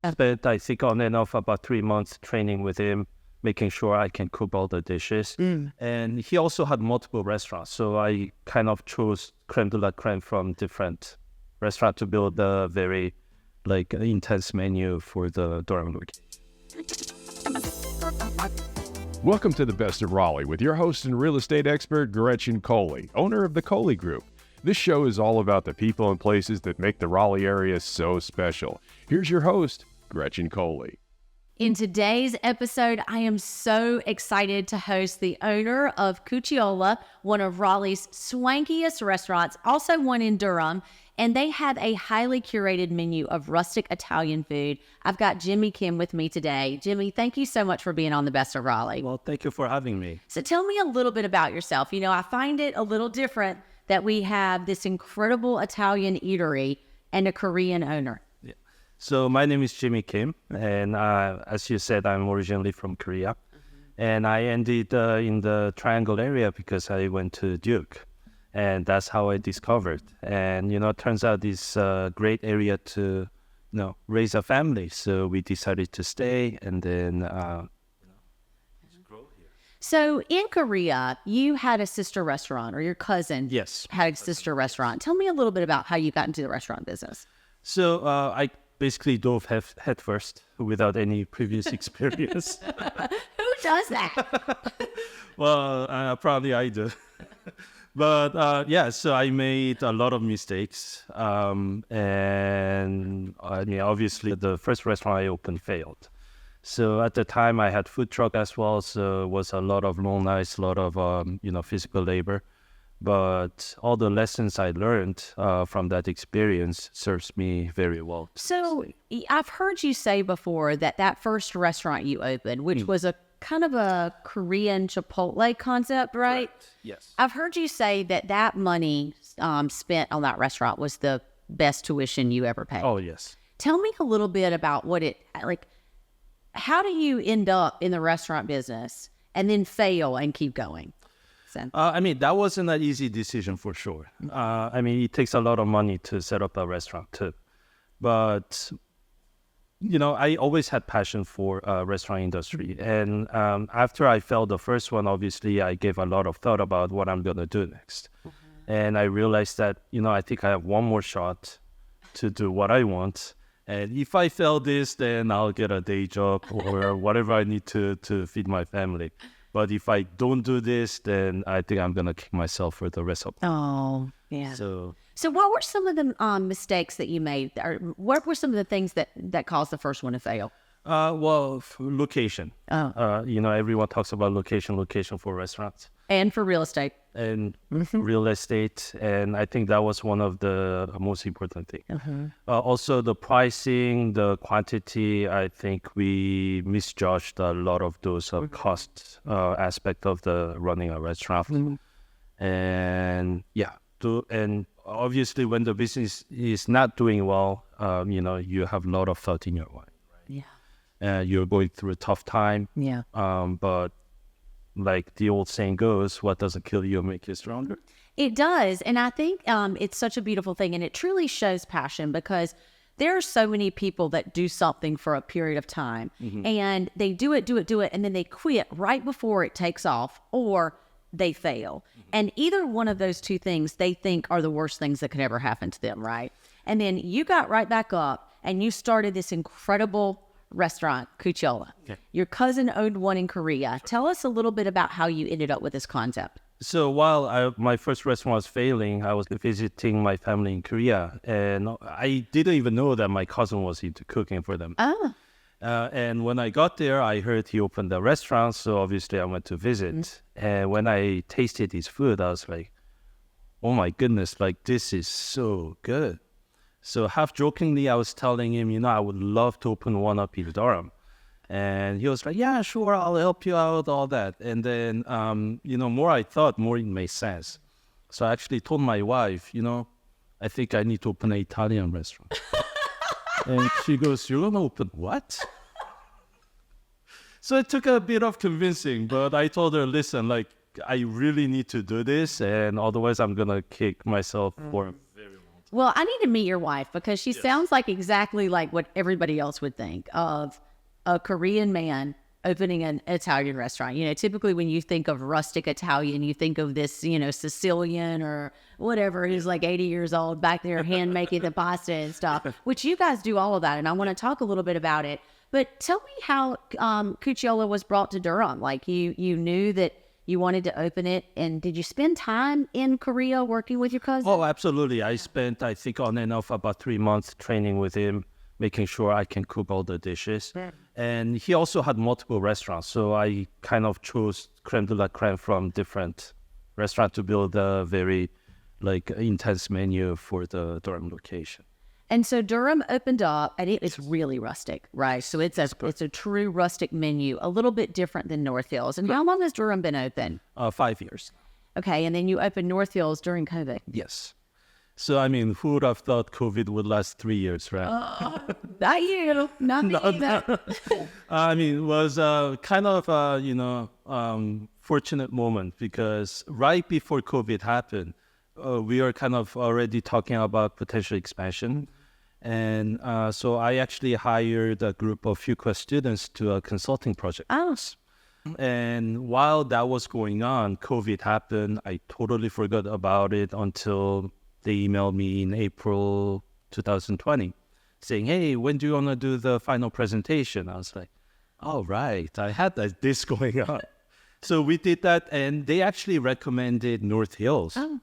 Spent, I think, on and off about 3 months training with him, making sure I can cook all the dishes. And he also had multiple restaurants. So I kind of chose creme de la creme from different restaurants to build a very intense menu for the Durham location. Welcome to the Best of Raleigh with your host and real estate expert, Gretchen Coley, owner of the Coley Group. This show is all about the people and places that make the Raleigh area so special. Here's your host, Gretchen Coley. In today's episode, I am so excited to host the owner of Cucciolo, one of Raleigh's swankiest restaurants, also one in Durham, and they have a highly curated menu of rustic Italian food. I've got Jimmy Kim with me today. Jimmy, thank you so much for being on the Best of Raleigh. Well, thank you for having me. So tell me a little bit about yourself. You know, I find it a little different that we have this incredible Italian eatery and a Korean owner. Yeah. So my name is Jimmy Kim, and as you said, I'm originally from Korea. And I ended in the Triangle area because I went to Duke. And that's how I discovered. And, it turns out this great area to, raise a family. So we decided to stay and then just grow here. So in Korea, you had a sister restaurant, or your cousin had a sister restaurant. Tell me a little bit about how you got into the restaurant business. So I basically dove head first without any previous experience. Who does that? Well, probably I do. But so I made a lot of mistakes. And I mean, obviously the first restaurant I opened failed. So at the time I had food truck as well. So it was a lot of long nights, a lot of, physical labor. But all the lessons I learned from that experience serves me very well. So I've heard you say before that first restaurant you opened, which was a kind of a Korean Chipotle concept, right? Correct. Yes. I've heard you say that money spent on that restaurant was the best tuition you ever paid. Oh, yes. Tell me a little bit about how do you end up in the restaurant business and then fail and keep going? So. That wasn't an easy decision for sure. It takes a lot of money to set up a restaurant too. But I always had passion for restaurant industry. And after I failed the first one, obviously, I gave a lot of thought about what I'm going to do next. And I realized that, I think I have one more shot to do what I want. And if I fail this, then I'll get a day job or whatever I need to feed my family. But if I don't do this, then I think I'm going to kick myself for the rest of the Oh, yeah. So what were some of the mistakes that you made? Or what were some of the things that caused the first one to fail? Location. Everyone talks about location for restaurants. And for real estate. And real estate. And I think that was one of the most important things. Also, the pricing, the quantity, I think we misjudged a lot of those cost aspect of the running a restaurant. And and obviously when the business is not doing well, you have a lot of thought in your mind. Right? Yeah. You're going through a tough time. Yeah. But like the old saying goes, what doesn't kill you make you stronger. It does. And I think it's such a beautiful thing. And it truly shows passion because there are so many people that do something for a period of time and they do it. And then they quit right before it takes off or they fail. And either one of those two things they think are the worst things that could ever happen to them, right? And then you got right back up and you started this incredible restaurant, Cucciolo. Okay. Your cousin owned one in Korea. Tell us a little bit about how you ended up with this concept. So while my first restaurant was failing, I was visiting my family in Korea. And I didn't even know that my cousin was into cooking for them. Oh. And when I got there, I heard he opened a restaurant. So obviously I went to visit. And when I tasted his food, I was like, oh my goodness, this is so good. So half jokingly, I was telling him, I would love to open one up in Durham. And he was like, yeah, sure, I'll help you out, all that. And then, more I thought, more it made sense. So I actually told my wife, I think I need to open an Italian restaurant. And she goes, you're going to open what? So it took a bit of convincing, but I told her, listen, I really need to do this, and otherwise I'm going to kick myself for a very long Well, I need to meet your wife because she sounds like exactly like what everybody else would think of a Korean man opening an Italian restaurant. You know, typically when you think of rustic Italian, you think of this, you know, Sicilian or whatever who's like 80 years old back there hand making the pasta and stuff, which you guys do all of that. And I want to talk a little bit about it. But tell me how Cucciolo was brought to Durham. Like you knew that you wanted to open it, and did you spend time in Korea working with your cousin? Oh, absolutely. I spent, I think, on and off about 3 months training with him, making sure I can cook all the dishes. And he also had multiple restaurants, so I kind of chose creme de la creme from different restaurants to build a very intense menu for the Durham location. And so Durham opened up, and it is really rustic, right? So it's a true rustic menu, a little bit different than North Hills. And how long has Durham been open? 5 years. Okay, and then you opened North Hills during COVID. Yes. So, I mean, who would have thought COVID would last 3 years, right? Not you, not me either. I mean, it was kind of fortunate moment because right before COVID happened, we were kind of already talking about potential expansion. And so I actually hired a group of Fuqua students to a consulting project. Oh. And while that was going on, COVID happened. I totally forgot about it until they emailed me in April 2020 saying, hey, when do you want to do the final presentation? I was like, oh, right. I had this going on. So we did that, and they actually recommended North Hills. Oh.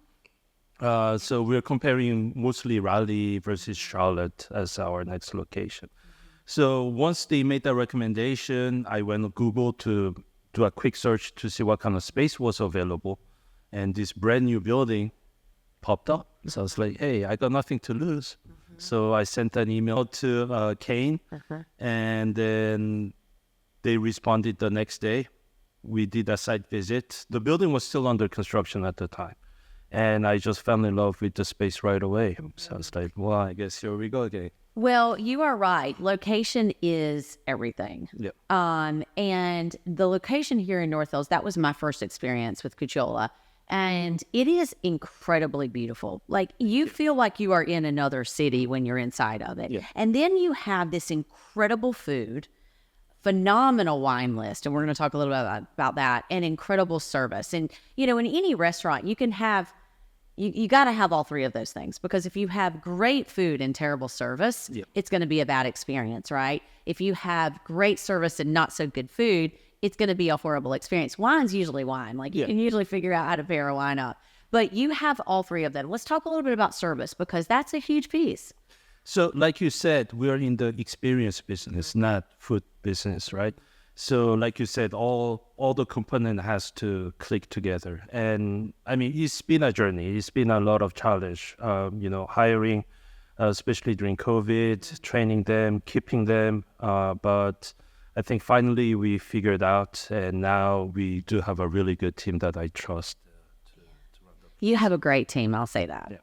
So we're comparing mostly Raleigh versus Charlotte as our next location. So once they made that recommendation, I went to Google to do a quick search to see what kind of space was available. And this brand new building popped up. So I was like, hey, I got nothing to lose. So I sent an email to Kane, and then they responded the next day. We did a site visit. The building was still under construction at the time. And I just fell in love with the space right away. So I was like, well, I guess here we go again. Well, you are right. Location is everything. Yeah. And the location here in North Hills, that was my first experience with Cucciola. And it is incredibly beautiful. Like you feel like you are in another city when you're inside of it. Yeah. And then you have this incredible food, phenomenal wine list. And we're going to talk a little bit about that, and incredible service. And, you know, in any restaurant, you can have, you got to have all three of those things, because if you have great food and terrible service, it's going to be a bad experience, right? If you have great service and not so good food, it's going to be a horrible experience. Wine's usually wine. Like you can usually figure out how to pair a wine up. But you have all three of them. Let's talk a little bit about service, because that's a huge piece. So like you said, we're in the experience business, not food business, right? So like you said, all the component has to click together. And I mean, it's been a journey. It's been a lot of challenge, hiring, especially during COVID, training them, keeping them. But I think finally we figured out, and now we do have a really good team that I trust. You have a great team, I'll say that. Yeah.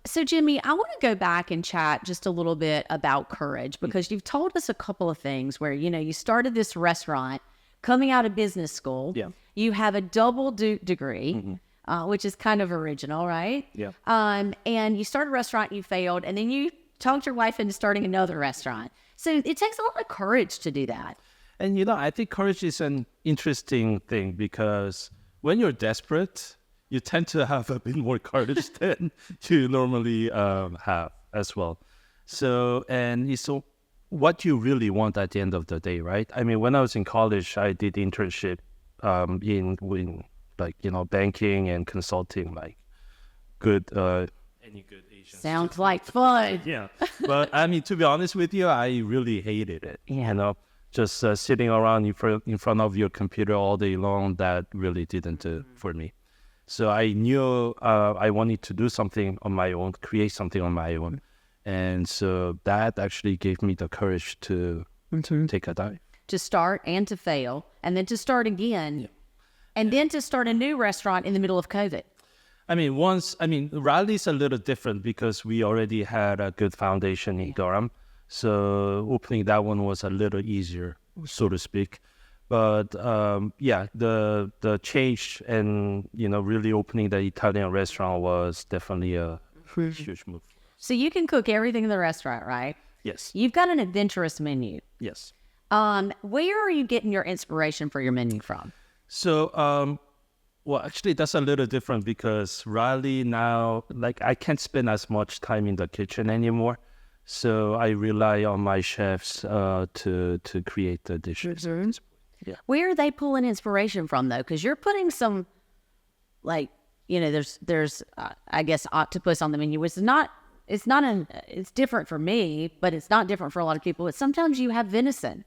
So, Jimmy, I want to go back and chat just a little bit about courage, because you've told us a couple of things where, you started this restaurant coming out of business school. Yeah. You have a double degree, which is kind of original, right? Yeah. And you started a restaurant, you failed, and then you talked your wife into starting another restaurant. So it takes a lot of courage to do that. And, I think courage is an interesting thing, because when you're desperate, you tend to have a bit more courage than you normally have as well. So, and so what you really want at the end of the day, right? I mean, when I was in college, I did internship in banking and consulting, like good, any good Asian. Sounds like fun. Yeah. But I mean, to be honest with you, I really hated it. Yeah. Just sitting around in front of your computer all day long, that really didn't do for me. So I knew I wanted to do something on my own, create something on my own. And so that actually gave me the courage to take a dive. To start and to fail, and then to start again, and then to start a new restaurant in the middle of COVID. I mean, Raleigh's a little different because we already had a good foundation in Durham. So opening that one was a little easier, so to speak. But the change and really opening the Italian restaurant was definitely a huge move. So you can cook everything in the restaurant, right? Yes. You've got an adventurous menu. Yes. Where are you getting your inspiration for your menu from? So, well, actually, that's a little different because Raleigh now, like, I can't spend as much time in the kitchen anymore. So I rely on my chefs to create the dishes. Yeah. Where are they pulling inspiration from, though? Because you're putting some, like, there's I guess octopus on the menu. It's different for me, but it's not different for a lot of people. But sometimes you have venison.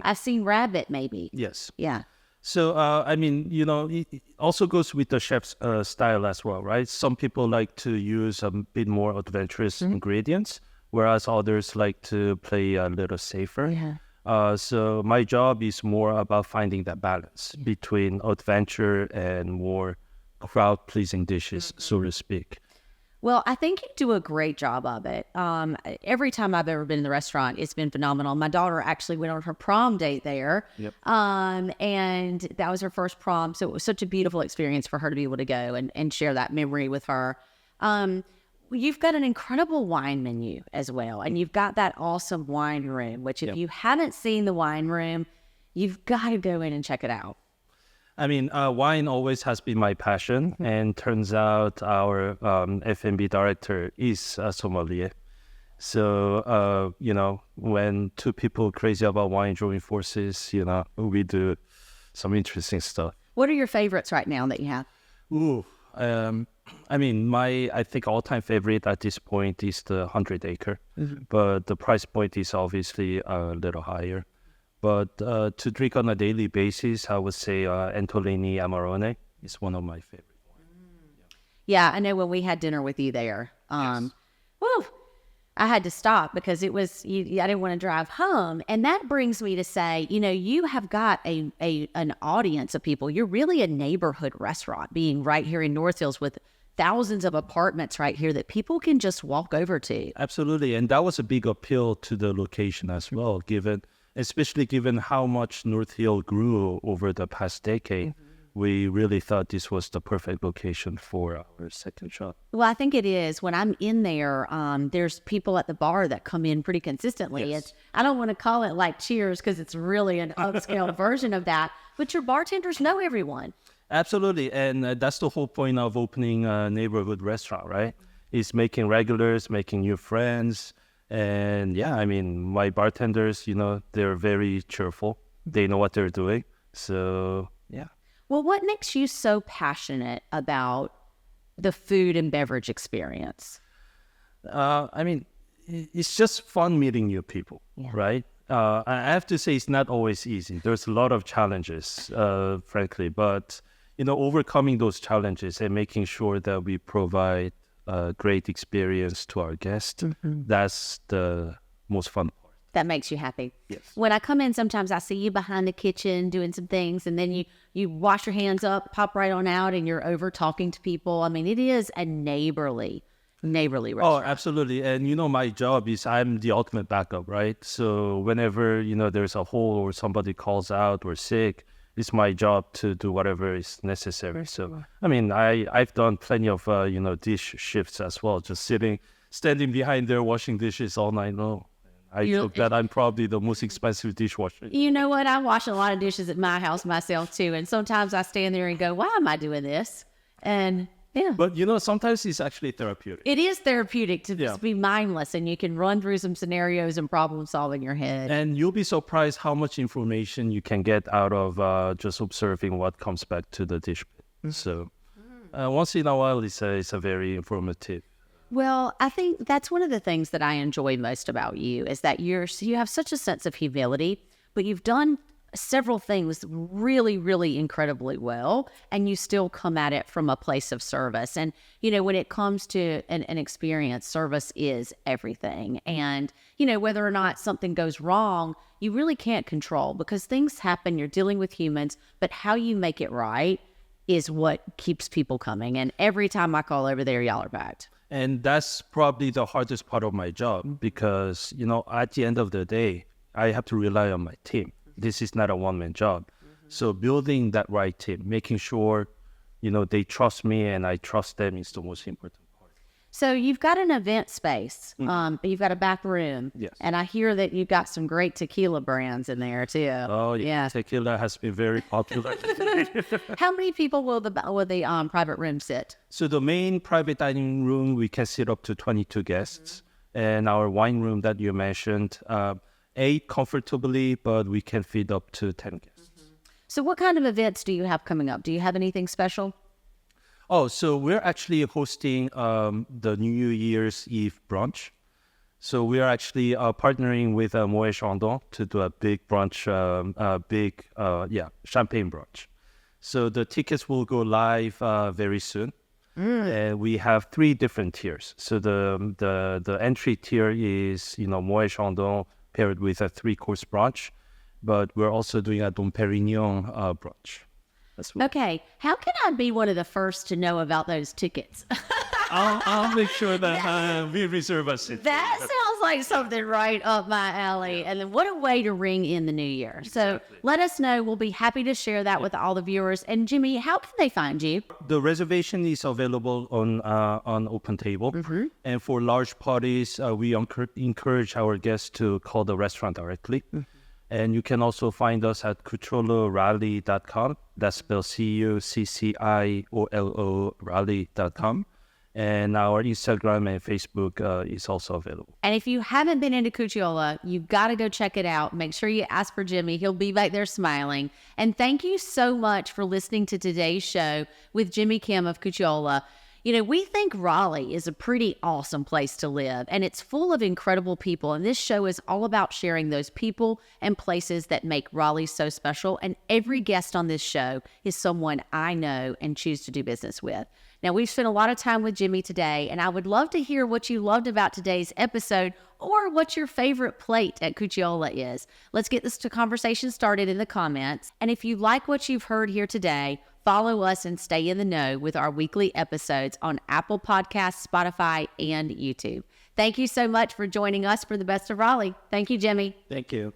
I've seen rabbit, maybe. Yes. Yeah. So, I mean, it also goes with the chef's style as well, right? Some people like to use a bit more adventurous ingredients, whereas others like to play a little safer. Yeah. So my job is more about finding that balance between adventure and more crowd-pleasing dishes, so to speak. Well, I think you do a great job of it. Every time I've ever been in the restaurant, it's been phenomenal. My daughter actually went on her prom date there. Yep. And that was her first prom. So it was such a beautiful experience for her to be able to go and share that memory with her. You've got an incredible wine menu as well. And you've got that awesome wine room, which if you haven't seen the wine room, you've got to go in and check it out. I mean, wine always has been my passion, and turns out our F&B director is a sommelier. So, when two people crazy about wine join forces, we do some interesting stuff. What are your favorites right now that you have? Ooh, I mean, I think all-time favorite at this point is the 100 Acre, but the price point is obviously a little higher. But to drink on a daily basis, I would say Antolini Amarone is one of my favorite wines. Yeah, I know when we had dinner with you there. Whew, I had to stop because it was I didn't want to drive home, and that brings me to say, you have got an audience of people. You're really a neighborhood restaurant, being right here in North Hills with thousands of apartments right here that people can just walk over to. Absolutely, and that was a big appeal to the location as well, especially given how much North Hill grew over the past decade. We really thought this was the perfect location for our second shop. Well, I think it is. When I'm in there, there's people at the bar that come in pretty consistently. Yes. I don't want to call it like Cheers because it's really an upscale version of that, but your bartenders know everyone. Absolutely, and that's the whole point of opening a neighborhood restaurant, right? Is making regulars, making new friends. And yeah, I mean, my bartenders, they're very cheerful. They know what they're doing. So, yeah. Well, what makes you so passionate about the food and beverage experience? I mean, it's just fun meeting new people, right? I have to say it's not always easy. There's a lot of challenges, frankly. But, overcoming those challenges and making sure that we provide a great experience to our guests, that's the most fun part. That makes you happy. Yes. When I come in, sometimes I see you behind the kitchen doing some things, and then you wash your hands up, pop right on out, and you're over talking to people. I mean, it is a neighborly restaurant. Oh, absolutely. And my job is I'm the ultimate backup, right? So whenever, there's a hole or somebody calls out or sick, it's my job to do whatever is necessary. So, I mean, I've done plenty of, dish shifts as well, just standing behind there washing dishes all night long. I joke that I'm probably the most expensive dishwasher. You know what? I wash a lot of dishes at my house myself, too. And sometimes I stand there and go, why am I doing this? And yeah. But, sometimes it's actually therapeutic. It is therapeutic to just be mindless, and you can run through some scenarios and problem solve in your head. And you'll be surprised how much information you can get out of just observing what comes back to the dish. So once in a while, it's a very informative. Well, I think that's one of the things that I enjoy most about you is that you have such a sense of humility, but you've done several things really, really incredibly well, and you still come at it from a place of service. And, when it comes to an experience, service is everything. And, whether or not something goes wrong, you really can't control because things happen. You're dealing with humans, but how you make it right is what keeps people coming. And every time I call over there, y'all are packed. And that's probably the hardest part of my job because, at the end of the day, I have to rely on my team. This is not a one-man job. So building that right team, making sure, they trust me and I trust them is the most important part. So you've got an event space. You've got a back room. Yes. And I hear that you've got some great tequila brands in there too. Oh, yeah. Tequila has been very popular. How many people will the private room sit? So the main private dining room, we can sit up to 22 guests. And our wine room that you mentioned, 8 comfortably, but we can feed up to 10 guests. So what kind of events do you have coming up? Do you have anything special? Oh, so we're actually hosting the New Year's Eve brunch. So we are actually partnering with Moet Chandon to do a big brunch, champagne brunch. So the tickets will go live very soon. And we have 3 different tiers. So the entry tier is, Moet Chandon paired with a 3-course brunch. But we're also doing a Dom Perignon brunch. Okay, how can I be one of the first to know about those tickets? I'll make sure that we reserve a seat. That sounds like something right up my alley. And then what a way to ring in the new year. Exactly. So let us know. We'll be happy to share that with all the viewers. And Jimmy, how can they find you? The reservation is available on Open Table. And for large parties, we encourage our guests to call the restaurant directly. And you can also find us at cuccioloraleigh.com. That's spelled Cucciolo Raleigh.com. And our Instagram and Facebook is also available. And if you haven't been into Cucciola, you've got to go check it out. Make sure you ask for Jimmy. He'll be back there smiling. And thank you so much for listening to today's show with Jimmy Kim of Cucciola. We think Raleigh is a pretty awesome place to live, and it's full of incredible people. And this show is all about sharing those people and places that make Raleigh so special. And every guest on this show is someone I know and choose to do business with. Now, we've spent a lot of time with Jimmy today, and I would love to hear what you loved about today's episode or what your favorite plate at Cucciola is. Let's get this conversation started in the comments. And if you like what you've heard here today, follow us and stay in the know with our weekly episodes on Apple Podcasts, Spotify, and YouTube. Thank you so much for joining us for the Best of Raleigh. Thank you, Jimmy. Thank you.